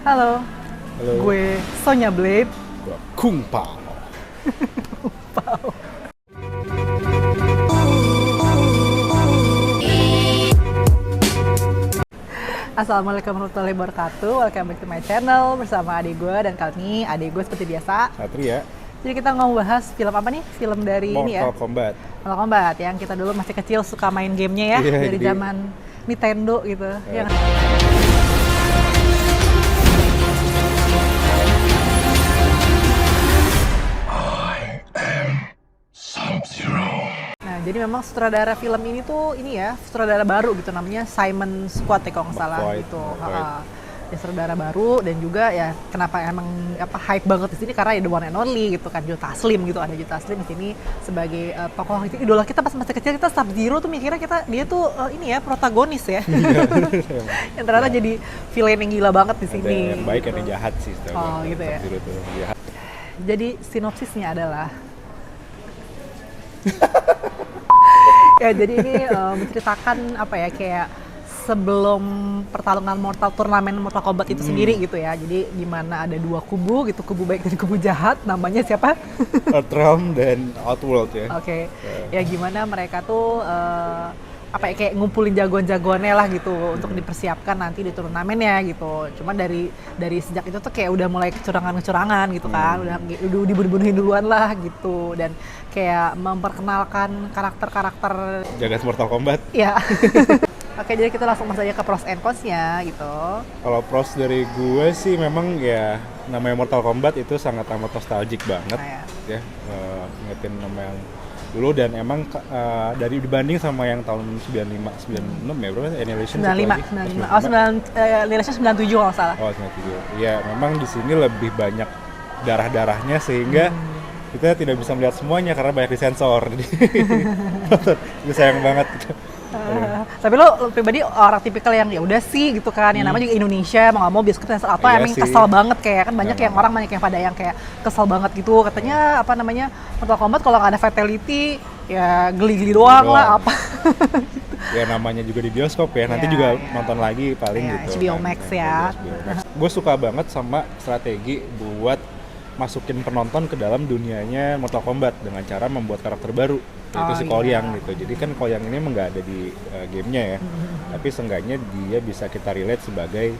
Halo, Halo, gue Sonya Blade. gua Kung Pao. Assalamualaikum warahmatullahi wabarakatuh. Welcome back to my channel bersama adik gue, dan kali ini adik gue seperti biasa. Satria, Jadi kita mau bahas film apa nih? Film dari ini ya, Mortal Kombat. Mortal Kombat, yang kita dulu masih kecil suka main gamenya ya, Iya, dari jadi- zaman Nintendo gitu. Yang Nah, jadi memang sutradara film ini tuh ini ya, sutradara baru gitu, namanya Simon Squad ya kalau nggak salah McQuaid, gitu. McQuaid. Ya sutradara baru, dan juga ya kenapa emang apa hype banget di sini karena ya the one and only gitu kan, Joe Taslim gitu, ada Joe Taslim di sini sebagai tokoh itu idola kita pas masih kecil. Kita Sub-Zero tuh mikirnya dia tuh ini ya protagonis ya. Yang ternyata jadi villain yang gila banget di sini. Ada yang baik, gitu. ada yang jahat sih. setahu Oh, gua. gitu ya. Sub-Zero tuh jahat. Jadi sinopsisnya adalah ya jadi ini menceritakan apa ya, kayak sebelum pertarungan turnamen Mortal Kombat itu sendiri gitu ya. Jadi gimana ada dua kubu gitu, kubu baik dan kubu jahat. Namanya siapa? Earthrealm dan Outworld ya. Oke. Ya gimana mereka tuh apa ya, kayak ngumpulin jagoan-jagoannya lah gitu untuk dipersiapkan nanti di turnamennya gitu. Cuman dari sejak itu tuh kayak udah mulai kecurangan-kecurangan gitu kan. Udah dibunuh-bunuhin duluan lah gitu, dan kayak memperkenalkan karakter-karakter Jagat Mortal Kombat. ya. Oke, jadi kita langsung masuk aja ke pros and cons-nya gitu. Kalau pros dari gue sih memang ya namanya Mortal Kombat itu sangat amat nostalgic banget ya. Ngingetin nama yang dulu, dan emang dari dibanding sama yang tahun 95, 96 ya, berapa? Annihilation 95. Oh, 9 97 kalau nggak salah. Oh, 97. Ya, memang di sini lebih banyak darah-darahnya sehingga kita tidak bisa melihat semuanya karena banyak disensor. Jadi itu sayang banget. Tapi lo pribadi orang tipikal yang ya udah sih gitu kan, yang namanya juga Indonesia, mau nggak mau bioskop sensor atau Iya emang sih. kesel banget, kayak kan banyak Memang. yang orang banyak yang pada yang kayak kesel banget gitu, katanya apa namanya Mortal Kombat kalau nggak ada fatality ya geli-geli doang lah apa. Ya namanya juga di bioskop ya, nanti Ya, juga ya. nonton lagi paling Ya, gitu. HBO Max ya. Gue suka banget sama strategi buat masukin penonton ke dalam dunianya Mortal Kombat dengan cara membuat karakter baru, yaitu si Kolyang gitu. Jadi kan Kolyang ini emang nggak ada di gamenya ya, tapi seenggaknya dia bisa kita relate sebagai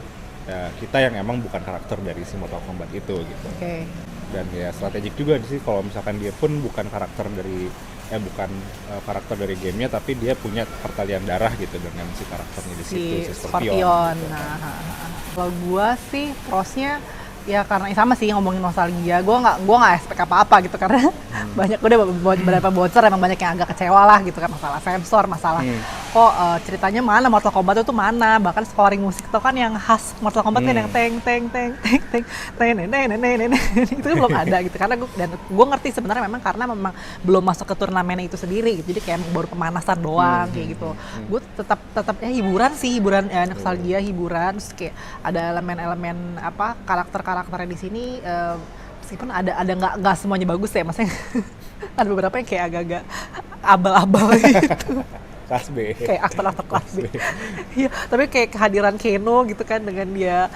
kita yang emang bukan karakter dari si Mortal Kombat itu gitu. Oke. Dan ya strategik juga sih kalau misalkan dia pun bukan karakter dari karakter dari gamenya, tapi dia punya pertalian darah gitu dengan si karakternya di situ, si Scorpion. gitu. Nah, kalau gua sih prosnya ya karena sama sih, ngomongin nostalgia, gua nggak expect apa-apa gitu karena banyak udah beberapa bocor, emang banyak yang agak kecewa lah gitu kan, masalah sensor, masalah kok ceritanya mana Mortal Kombat itu mana, bahkan scoring musik itu kan yang khas Mortal Kombat kan yang teng teng teng teng teng teng teng teng teng itu kan belum ada gitu, karena gua ngerti sebenarnya memang karena memang belum masuk ke turnamen itu sendiri gitu, jadi kayak baru pemanasan doang kayak gitu. Gue tetap ya hiburan sih, hiburan nostalgia, hiburan, terus kayak ada elemen-elemen apa karakternya di sini, meskipun ada nggak semuanya bagus ya, maksudnya ada beberapa yang kayak agak-agak abal-abal gitu. Kelas B. Kayak aktor-aktor kelas B. Iya, tapi kayak kehadiran Keno gitu kan, dengan dia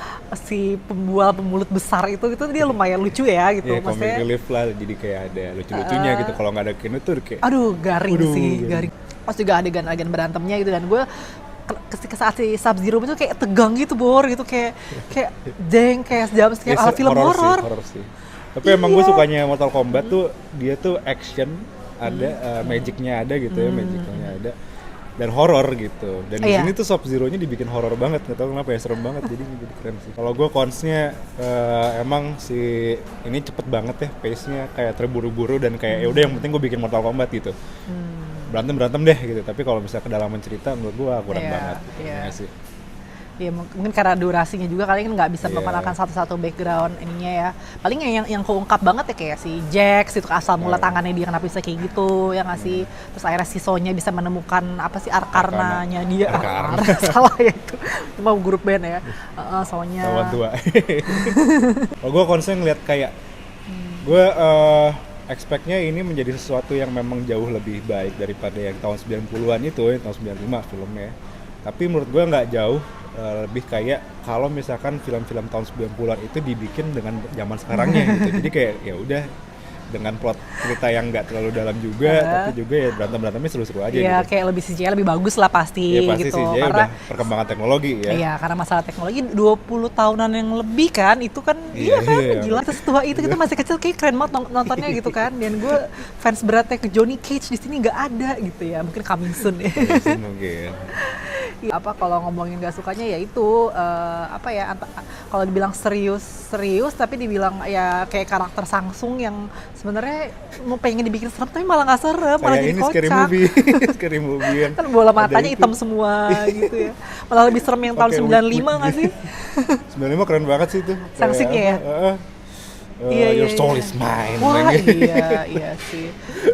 si pemulut besar itu dia lumayan lucu ya gitu. Iya, comic Maksudnya relief lah, jadi kayak ada lucu-lucunya gitu. Kalau nggak ada Keno tuh kayak aduh garing Aduh, sih, garing. garing. Pas juga adegan berantemnya gitu, dan gue ke saat si Sub-Zero itu kayak tegang gitu Bor gitu, kayak jeng, kayak jam ya, ala film horor. horor sih. Tapi emang gue sukanya Mortal Kombat tuh dia tuh action, ada magicnya ada gitu ya, magicnya ada, dan horor gitu. Dan di Iya. sini tuh Sub-Zero-nya dibikin horor banget, nggak tahu kenapa ya, serem banget, jadi keren sih. Kalau gue cons-nya emang si ini cepet banget ya, pace-nya kayak terburu-buru, dan kayak ya udah yang penting gue bikin Mortal Kombat gitu. Berantem deh gitu, tapi kalau misalnya kedalaman cerita menurut gue kurang Iya, banget iya. ya sih. Ya mungkin karena durasinya juga kali kan nggak bisa Iya. memperkenalkan satu-satu background ininya ya. Paling yang keungkap banget ya kayak si Jax itu, asal mula tangannya dia kenapa bisa kayak gitu ya nggak sih. Terus akhirnya si Sonya bisa menemukan apa sih Arkarnanya dia. Arkarna. Salah ya itu mau grup band ya. Sonya. Lawan tua. Kalau gue konsen ngeliat kayak gue expect-nya ini menjadi sesuatu yang memang jauh lebih baik daripada yang tahun 90-an itu, yang tahun 95 filmnya. Tapi menurut gue nggak jauh lebih kayak kalau misalkan film-film tahun 90-an itu dibikin dengan zaman sekarangnya gitu. Jadi kayak ya udah dengan plot cerita yang nggak terlalu dalam juga, tapi juga ya berantem-berantemnya seru-seru aja Iya, gitu. kayak lebih CGI lebih bagus lah pasti, Ya pasti gitu. sih, jadi Karena udah perkembangan teknologi ya. iya, karena masalah teknologi 20 tahunan yang lebih kan, itu kan iya kan, gila setua itu kita masih kecil kayak keren banget nontonnya gitu kan. Dan gue fans beratnya ke Johnny Cage di sini nggak ada gitu ya, mungkin coming soon ya. Mungkin. Apa kalau ngomongin gak sukanya ya itu apa ya kalau dibilang serius tapi dibilang ya kayak karakter Samsung yang sebenarnya mau pengen dibikin serem tapi malah nggak serem, malah jadi kocak. Scary movie, scary movie yang Kan bola matanya hitam semua gitu ya. Malah lebih serem yang tahun 95 nggak sih? 95 keren banget sih itu. Sangsingnya ya? Iya, Your iya, soul iya. is mine. Wah iya sih.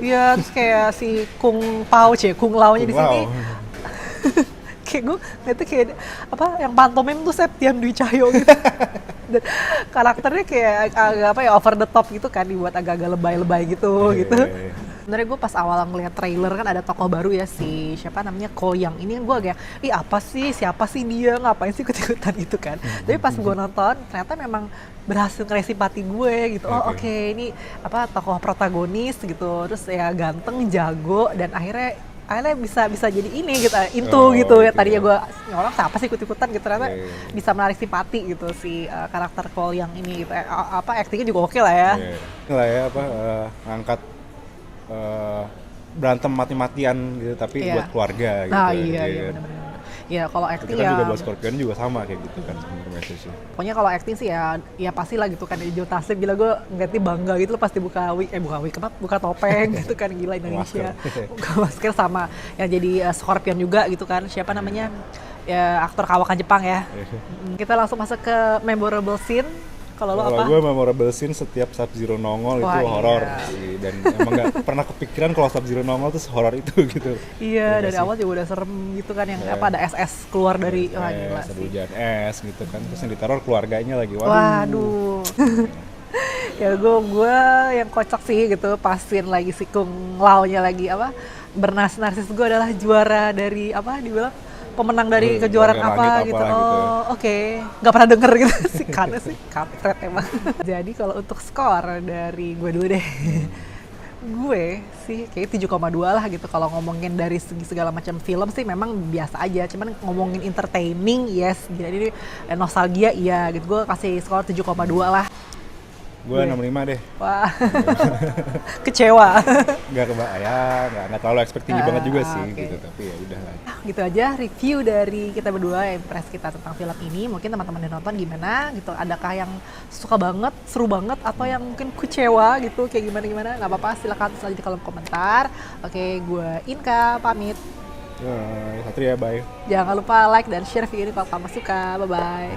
Iya terus kayak si Kung Pao Kung Lao-nya di sini. Kayak gue ngeliatnya kayak apa yang pantomim tuh Septian Dwi Cahyo gitu. Dan karakternya kayak agak apa ya over the top gitu kan, dibuat agak-agak lebay-lebay gitu gitu. Sebenarnya gue pas awal ngeliat trailer kan ada tokoh baru ya si siapa namanya Ko Yang ini, kan gue agak apa sih, siapa sih dia, ngapain sih ikut-ikutan gitu kan. Tapi pas gue nonton ternyata memang berhasil ngeres simpati gue gitu. Oh oke, ini apa tokoh protagonis gitu, terus ya ganteng, jago, dan akhirnya bisa jadi ini gitu, gitu ya. Tadinya gue orang siapa sih ikut-ikutan gitu, ternyata bisa menarik simpati gitu si karakter Cole yang ini gitu. Apa aktingnya juga oke lah ya. Lah ya apa ngangkat berantem mati-matian gitu tapi buat keluarga gitu. Nah iya benar-benar. Ya kalau acting kan ya juga Blood Scorpion juga sama kayak gitu kan sebenarnya message-nya. pokoknya kalau acting sih ya pasti lah gitu kan. Joe Taslim gila, gue ngeliatnya bangga gitu loh pasti buka topeng gitu kan, gila Indonesia. Buka masker sama yang jadi Scorpion juga gitu kan, siapa namanya ya aktor kawakan Jepang ya. Kita langsung masuk ke memorable scene. Kalau lo apa? Kalau gue memorable scene setiap Sub-Zero nongol. Wah, itu horor sih, dan emang gak pernah kepikiran kalau Sub-Zero nongol tuh horor itu gitu. Iya, dari awal juga udah serem gitu kan, yang apa ada SS keluar dari wah gila sih. Hujan es gitu kan, terus yang diteror keluarganya lagi. Waduh. Ya gue yang kocak sih gitu, pasin lagi si Kung Lao-nya lagi apa bernas-narsis gue adalah juara dari apa dibilang pemenang dari kejuaraan apa gitu. Oke. Nggak pernah denger gitu sih, karena sih kampret emang. Jadi kalau untuk skor dari gue dulu deh. Gue sih kayak 7,2 lah gitu. Kalau ngomongin dari segi segala macam film sih memang biasa aja. Cuman ngomongin entertaining, yes. Jadi nostalgia iya gitu. Gue kasih skor 7,2 lah. Gue 65 deh. Wah, kecewa. Nggak terlalu expect tinggi banget juga sih gitu, tapi ya udah lah. Gitu aja review dari kita berdua, impress kita tentang film ini. Mungkin teman-teman yang nonton gimana gitu, adakah yang suka banget, seru banget, atau yang mungkin kecewa gitu, kayak gimana-gimana, nggak apa-apa, silakan tulis aja di kolom komentar. Oke, gue Inka pamit. Satria, bye. Jangan lupa like dan share video ini kalau kamu suka. Bye-bye.